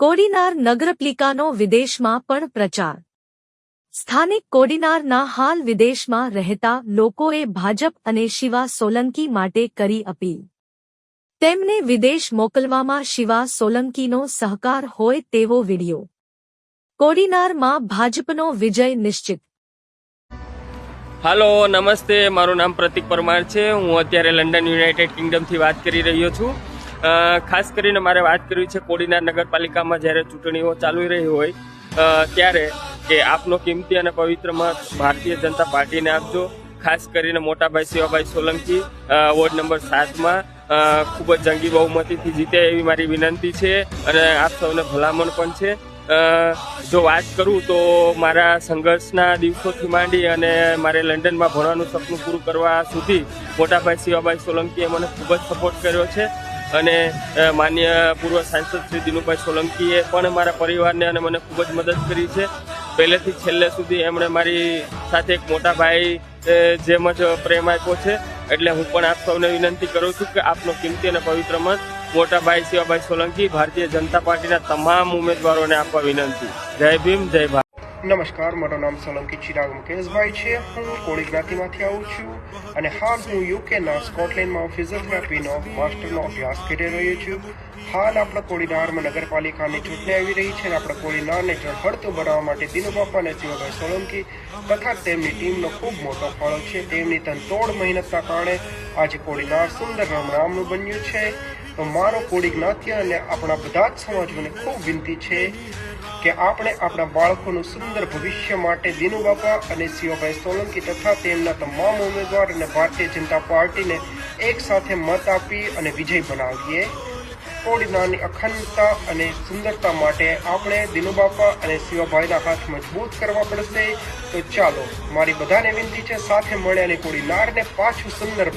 કોડીનાર નગરપાલિકાનો વિદેશમાં પણ પ્રચાર। સ્થાનિક કોડીનારના હાલ વિદેશમાં રહેતા લોકોએ ભાજપ અને શિવા સોલંકી માટે કરી અપીલ। તેમને વિદેશ મોકલવામાં શિવા સોલંકીનો સહકાર હોય તેવો વીડિયો। કોડીનારમાં ભાજપનો વિજય નિશ્ચિત। હાલો નમસ્તે, મારું નામ પ્રતિક પરમાર છે। હું અત્યારે લંડન યુનાઇટેડ કિંગડમથી વાત કરી રહ્યો છું। ખાસ કરીને મારે વાત કરવી છે કોડીનાર નગરપાલિકામાં જ્યારે ચૂંટણીઓ ચાલી રહી હોય ત્યારે કે આપનો કિંમતી અને પવિત્ર મત ભારતીય જનતા પાર્ટીને આપજો। ખાસ કરીને મોટાભાઈ શિવાભાઈ સોલંકી વોર્ડ નંબર 7માં ખૂબ જ જંગી બહુમતીથી જીતે એવી મારી વિનંતી છે અને આપ સૌને ભલામણ પણ છે। જો વાત કરું તો મારા સંઘર્ષના દિવસોથી માંડી અને મારે લંડનમાં ભણવાનું સપનું પૂરું કરવા સુધી મોટાભાઈ શિવાભાઈ સોલંકીએ મને ખૂબ જ સપોર્ટ કર્યો છે અને માન્ય પૂર્વ સાંસદ શ્રી દિનુભાઈ સોલંકીએ પણ મારા પરિવારને અને મને ખૂબ જ મદદ કરી છે। પહેલેથી છેલ્લે સુધી એમણે મારી સાથે એક મોટા ભાઈ જેમ જ પ્રેમ આપ્યો છે। એટલે હું પણ આપ સૌને વિનંતી કરું છું કે આપનો કિંમતી અને પવિત્ર મત મોટાભાઈ શિવાભાઈ સોલંકી ભારતીય જનતા પાર્ટીના તમામ ઉમેદવારોને આપવા વિનંતી। જય ભીમ, જય ભારત। નમસ્કાર, મારું નામ સોલંકી ચિરાગ મુકેશભાઈ છે। હું કોળી જ્ઞાતિમાંથી આવું છું અને હાલ હું યુકેના સ્કોટલેન્ડમાં ફિઝિયોથેરાપીનો માસ્ટરનો અભ્યાસ કરી રહ્યો છું। હાલ આપણા કોડીનારમાં નગરપાલિકાની ચૂંટણી આવી રહી છે અને આપણા કોડીનારને ઝળહળતું બનાવવા માટે દિનુબાપા અને શિવાભાઈ સોલંકી તથા તેમની ટીમનો ખૂબ મોટો ફાળો છે। તેમની તનતોડ મહેનતના કારણે આજે કોડીનાર સુંદર રમણામણું બન્યું છે। તો મારો કોળી જ્ઞાતિ અને આપણા બધા જ સમાજોને ખૂબ વિનંતી છે કે આપણે આપણા બાળકોનું સુંદર ભવિષ્ય માટે દિનુબાપા અને શિવાભાઈ સોલંકી તથા તેમના તમામ ઉમેદવાર અને ભારતીય જનતા પાર્ટીને એક સાથે મત આપી અને વિજય બનાવીએ। કોડીનારની અખંડતા અને સુંદરતા માટે આપણે દિનુબાપા અને શિવાભાઈના હાથ મજબૂત કરવા પડશે। તો ચાલો, મારી બધાને વિનંતી છે, સાથે મળે અને કોડીનારને પાછું સુંદર